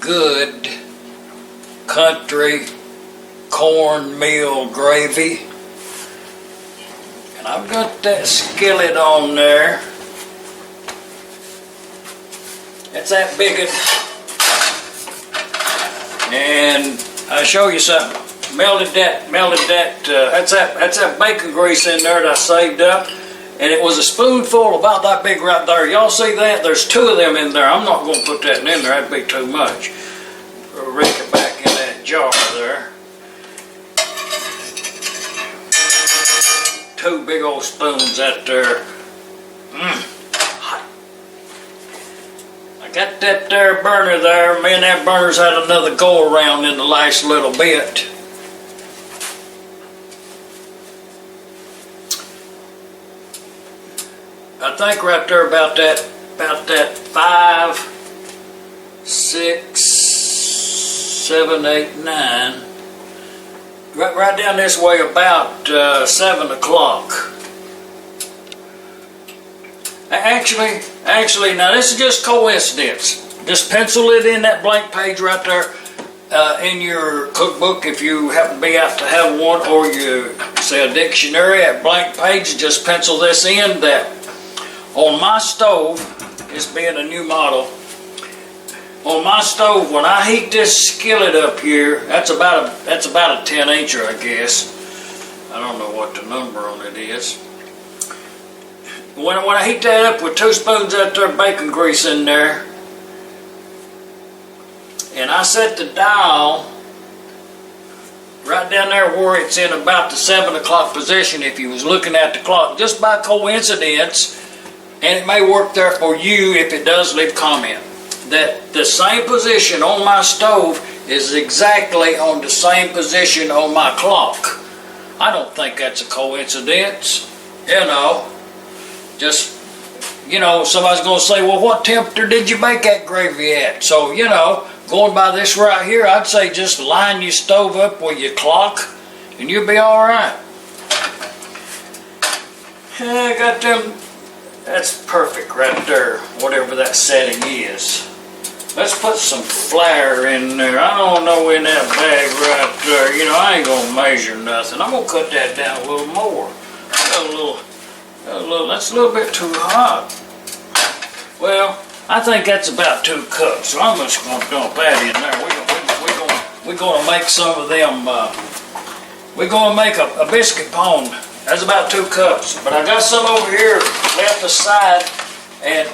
good country cornmeal gravy. And I've got that skillet on there. It's that big. And I'll show you something. That's that bacon grease in there that I saved up. And it was a spoonful about that big right there. Y'all see that? There's 2 of them in there. I'm not going to put that in there. That'd be too much. Rake it back in that jar there. 2 big old spoons out there. I got that there burner there. Me and that burner's had another go around in the last little bit. I think right there about that 5, 6, 7, 8, 9. Right down this way about 7 o'clock. Actually, now this is just coincidence. Just pencil it in that blank page right there in your cookbook if you happen to be out to have one, or you say a dictionary at blank page. Just pencil this in that on my stove, this being a new model, on my stove, when I heat this skillet up here, that's about a 10-incher, I guess. I don't know what the number on it is. When I heat that up with 2 spoons of that bacon grease in there, and I set the dial right down there where it's in about the 7 o'clock position, if you was looking at the clock, just by coincidence, and it may work there for you. If it does, leave a comment. That the same position on my stove is exactly on the same position on my clock. I don't think that's a coincidence. Just, somebody's going to say, well, what temperature did you make that gravy at? So, going by this right here, I'd say just line your stove up with your clock and you'll be all right. I got them. That's perfect right there, whatever that setting is. Let's put some flour in there. I don't know in that bag right there. I ain't going to measure nothing. I'm going to cut that down a little more. That's a little bit too hot. Well, I think that's about 2 cups. So I'm just going to dump that in there. We're going to make some of them. We're going to make a biscuit pone. That's about 2 cups. But I got some over here left aside, and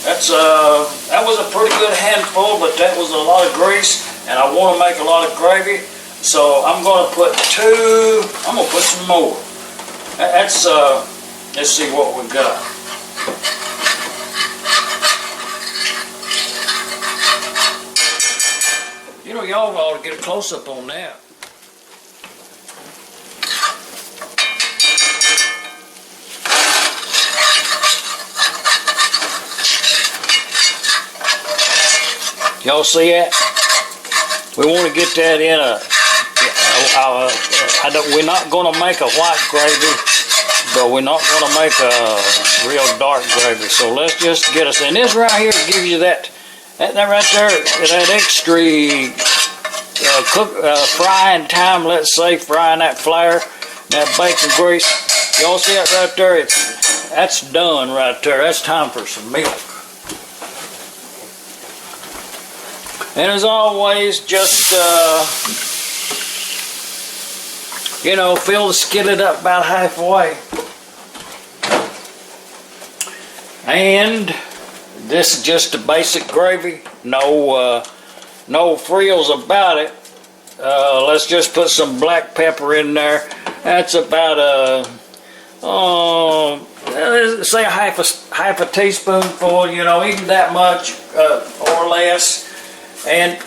that was a pretty good handful, but that was a lot of grease, and I want to make a lot of gravy, so I'm going to put some more. Let's see what we got. Y'all ought to get a close-up on that. Y'all see that? We want to get that in we're not going to make a white gravy, but we're not going to make a real dark gravy. So let's just get us in. This right here gives you that right there, that extra frying time, let's say, frying that flour, that bacon grease. Y'all see that right there? That's done right there. That's time for some milk. And as always, just, fill the skillet up about halfway. And this is just a basic gravy. No frills about it. Let's just put some black pepper in there. That's about say half a teaspoonful, even that much or less. And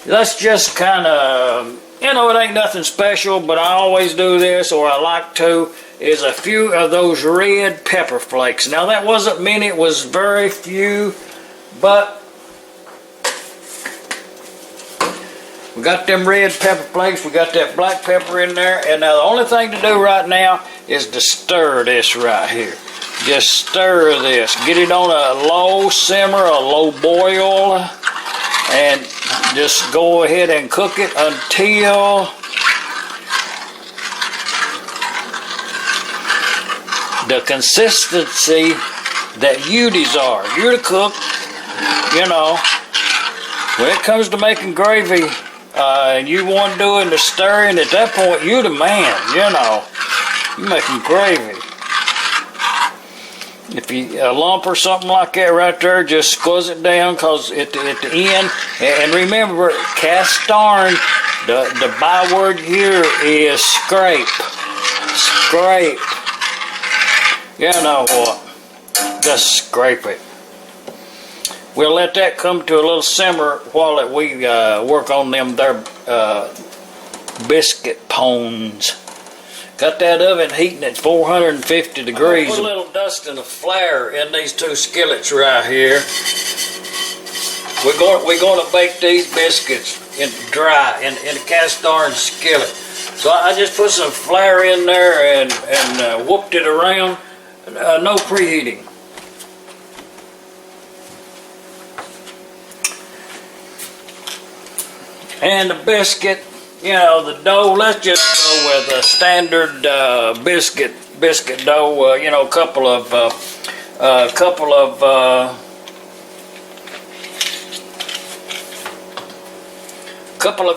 let's just kind of, it ain't nothing special, but I always do this, or I like to, is a few of those red pepper flakes. Now that wasn't many, it was very few, but We got them red pepper flakes, we got that black pepper in there, and now the only thing to do right now is to stir this right here. Just stir this. Get it on a low simmer, a low boil, and just go ahead and cook it until the consistency that you desire. You're the cook, you know. When it comes to making gravy, and you want doing the stirring, at that point, you're the man, you know. You're making gravy. If you a lump or something like that right there, just squeeze it down, because at the end, and remember, cast iron, the byword here is scrape. Scrape. You know what? Just scrape it. We'll let that come to a little simmer while we work on them there biscuit pones. Got that oven heating at 450 degrees. Put a little dust and a flare in these two skillets right here. We're going to bake these biscuits dry in a cast iron skillet. So I just put some flour in there and whooped it around. No preheating. And the biscuit, you know, the dough, let's just go with a standard biscuit dough, you know, couple of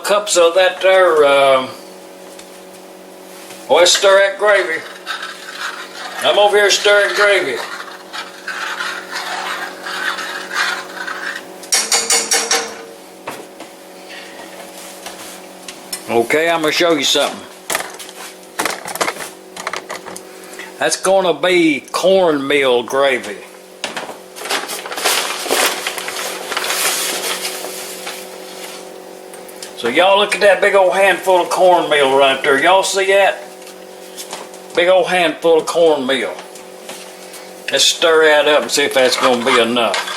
cups of that there, let's stir that gravy. I'm over here stirring gravy. Okay, I'm going to show you something. That's going to be cornmeal gravy. So y'all look at that big old handful of cornmeal right there. Y'all see that? Big old handful of cornmeal. Let's stir that up and see if that's going to be enough.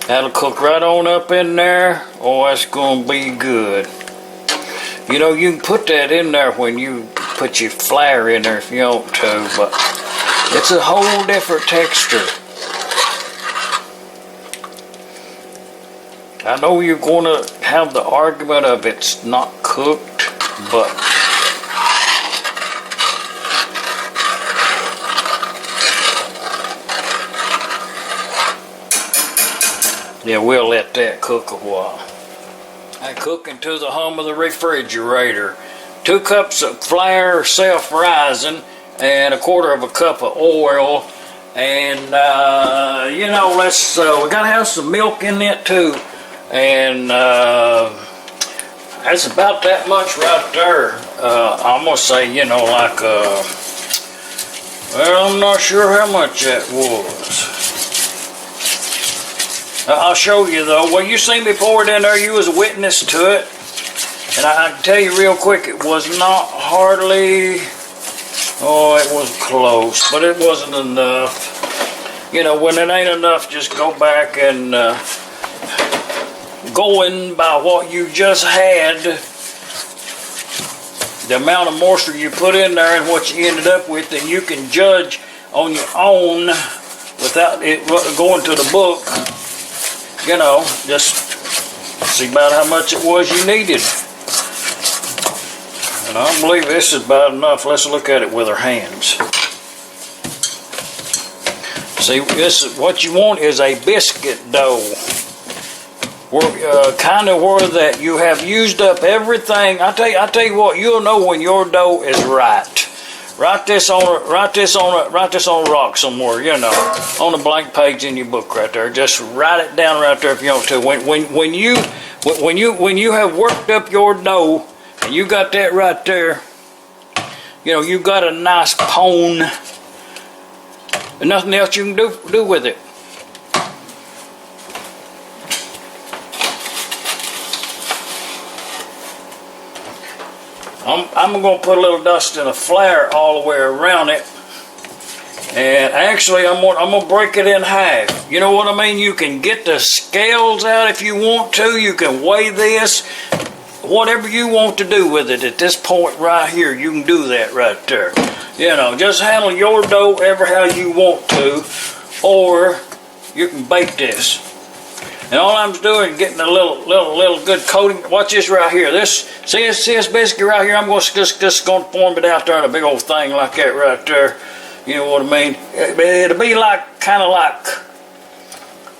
That'll cook right on up in there. Oh, that's going to be good. You know, you can put that in there when you put your flour in there if you want to, but it's a whole different texture. I know you're going to have the argument of it's not cooked, but yeah, we'll let that cook a while. I cook into the hum of the refrigerator. 2 cups of flour, self-rising, and 1/4 cup of oil. And, you know, we gotta have some milk in it too. And, that's about that much right there. I'm gonna say, you know, like, well, I'm not sure how much that was. I'll show you though. Well, you seen me pour it in there. You was a witness to it. And I can tell you real quick, it was not hardly, oh, it was close, but it wasn't enough. You know, when it ain't enough, just go back and going by what you just had, the amount of moisture you put in there and what you ended up with, and you can judge on your own without it going to the book. You know, just see about how much it was you needed. And I believe this is about enough. Let's look at it with our hands. See, this is what you want is a biscuit dough. Kind of where that you have used up everything. I tell you what, you'll know when your dough is right. Write this on a rock somewhere, you know, on a blank page in your book right there. Just write it down right there if you want to. When you have worked up your dough and you got that right there, you know, you got a nice pone. And nothing else you can do with it. I'm going to put a little dust and a flour all the way around it. And actually, I'm gonna break it in half. You know what I mean? You can get the scales out if you want to. You can weigh this. Whatever you want to do with it at this point right here, you can do that right there. You know, just handle your dough ever how you want to, or you can bake this. And all I'm doing is getting a little good coating. Watch this right here. See this biscuit right here? I'm just gonna form it out there in a big old thing like that right there. You know what I mean? It'll be like kind of like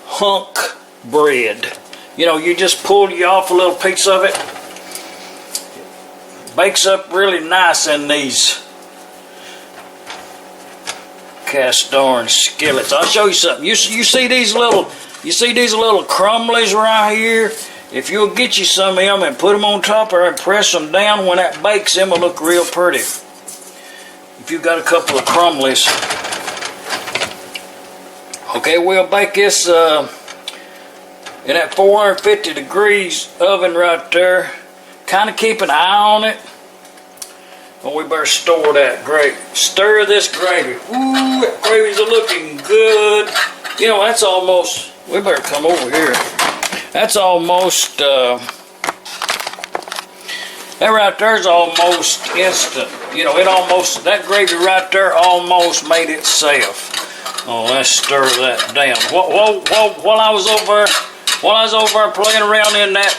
hunk bread. You know, you just pull you off a little piece of it. Bakes up really nice in these cast-iron skillets. I'll show you something. You see these little crumblies right here? If you'll get you some of them and put them on top or and press them down when that bakes, them will look real pretty. If you've got a couple of crumblies. Okay, we'll bake this in that 450 degrees oven right there. Kind of keep an eye on it. Well, we better store that gravy. Stir this gravy. Ooh, that gravy's looking good. You know, that's almost, we better come over here. That's almost, that right there's almost instant. You know, that gravy right there almost made itself. Oh, let's stir that down. While I was over there playing around in that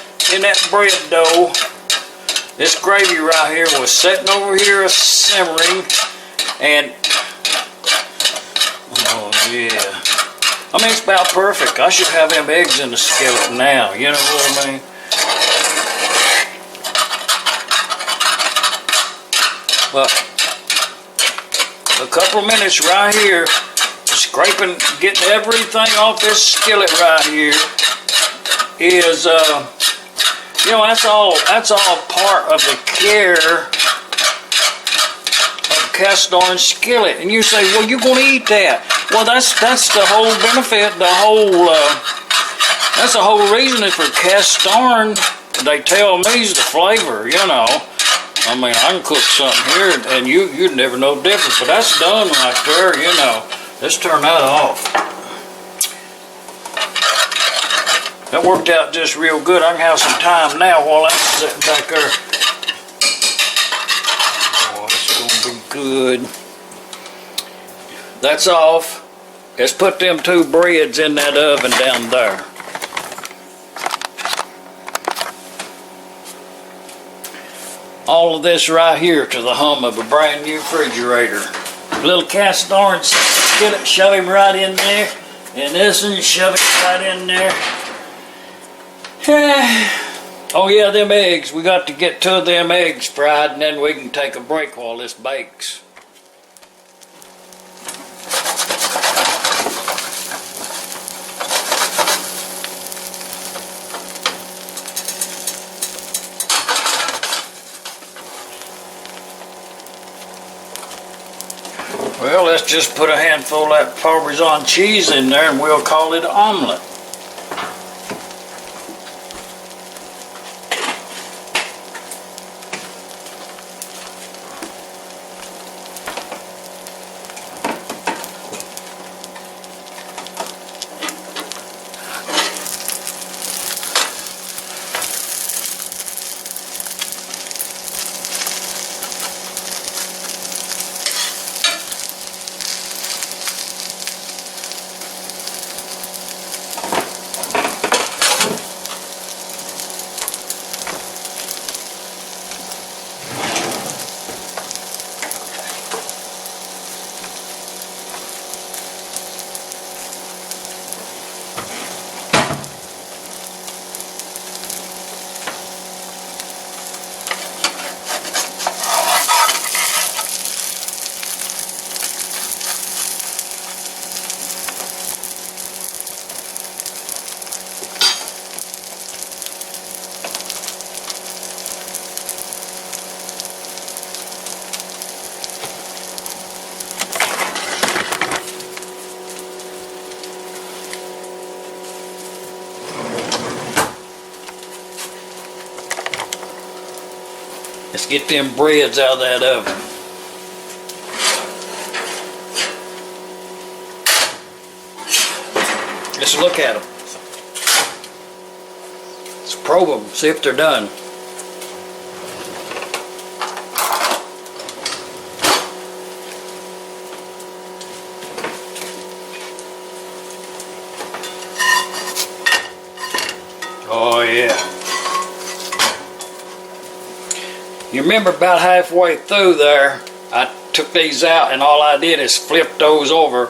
bread dough, this gravy right here was sitting over here simmering, and oh yeah, I mean it's about perfect. I should have them eggs in the skillet now. You know what I mean? But a couple of minutes right here, scraping, getting everything off this skillet right here is you know, that's all part of the care of cast-iron skillet. And you say, well, you're going to eat that. Well, that's the whole benefit. That's the whole reason is for cast iron. They tell me is the flavor. You know, I mean, I can cook something here, and you'd never know the difference. But that's done right there. You know, let's turn that off. That worked out just real good. I can have some time now while that's sitting back there. Oh, it's going to be good. That's off. Let's put them two breads in that oven down there. All of this right here to the hum of a brand new refrigerator. A little cast iron skillet, shove him right in there. And this one, shove it right in there. Oh yeah, them eggs. We got to get 2 of them eggs fried, and then we can take a break while this bakes. Well, let's just put a handful of that Parmesan cheese in there, and we'll call it an omelet. Let's get them breads out of that oven. Let's look at them. Let's probe them, see if they're done. Oh yeah. You remember about halfway through there, I took these out and all I did is flip those over,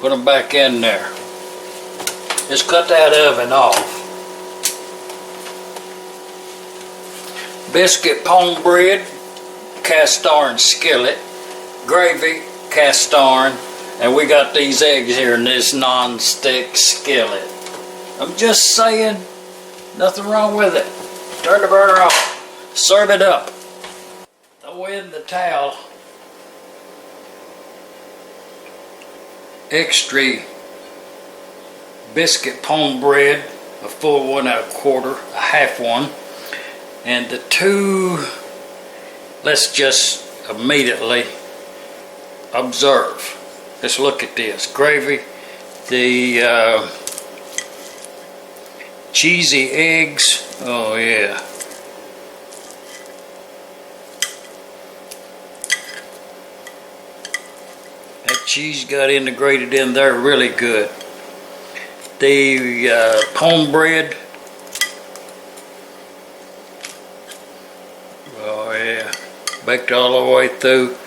put them back in there. Just cut that oven off. Biscuit pone bread, cast-iron-skillet, gravy, cast-iron, and we got these eggs here in this non-stick skillet. I'm just saying, nothing wrong with it. Turn the burner off. Serve it up. Throw in the towel. Extra biscuit pone bread, a full 1 1/4, a half one, and the 2. Let's just immediately observe. Let's look at this gravy, the cheesy eggs. Oh yeah. That cheese got integrated in there really good. The pone bread. Oh yeah. Baked all the way through.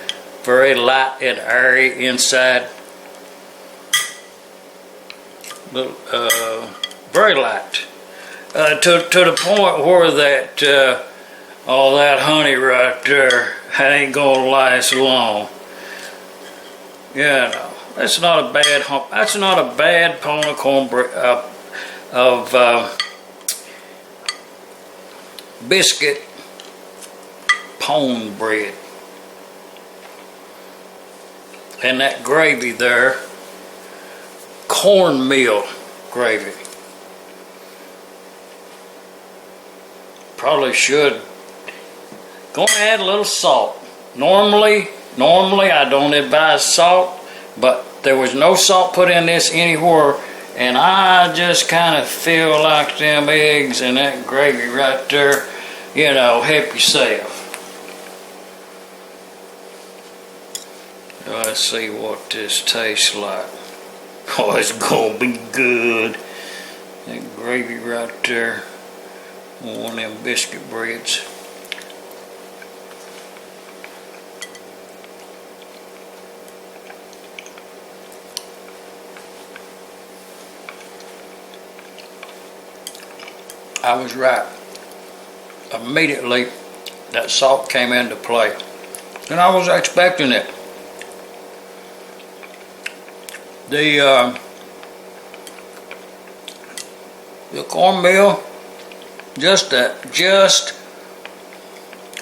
Very light and airy inside. Very light. To the point where that all that honey right there ain't gonna last long. Yeah, no, that's not a bad hump. That's not a bad pone of cornbread of biscuit pone bread, and that gravy there, cornmeal gravy. Probably should go add a little salt. Normally I don't advise salt, but there was no salt put in this anywhere, and I just kind of feel like them eggs and that gravy right there, you know, help yourself. Let's see what this tastes like. Oh, it's gonna be good. That gravy right there on one of them biscuit breads. I was right. Immediately, that salt came into play. And I was expecting it. The cornmeal,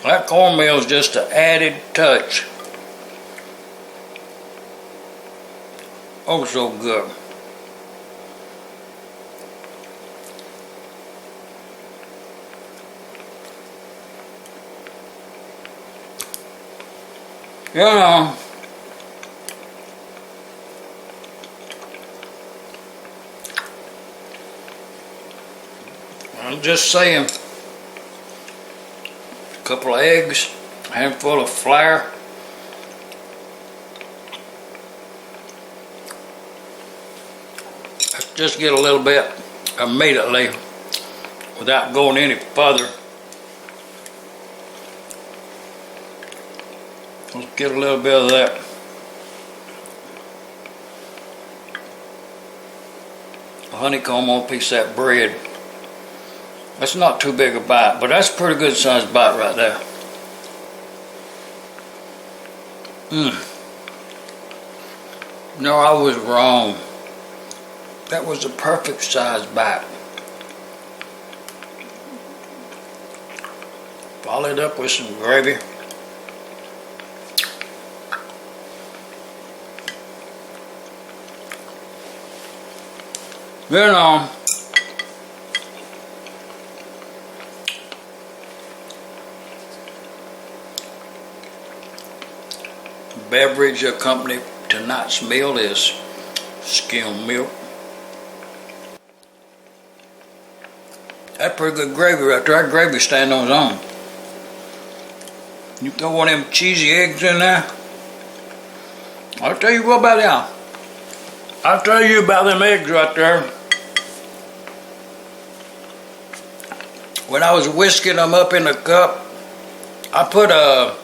that cornmeal is just an added touch. Oh, so good. You know, I'm just saying, a couple of eggs, a handful of flour, let's just get a little bit immediately without going any further. Let's get a little bit of that. A honeycomb on a piece of that bread. That's not too big a bite, but that's a pretty good sized bite right there. No, I was wrong. That was a perfect sized bite. Followed up with some gravy. You know, beverage accompanying tonight's meal is skimmed milk, That's pretty good gravy right there. That gravy stand on its own. You throw one of them cheesy eggs in there. I'll tell you what about them. I'll tell you about them eggs right there. When I was whisking them up in a cup, I put a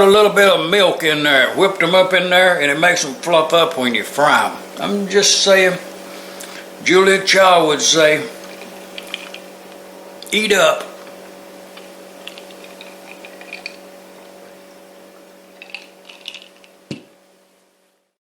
little bit of milk in there, whipped them up in there, and it makes them fluff up when you fry them. I'm just saying, Julia Child would say, eat up.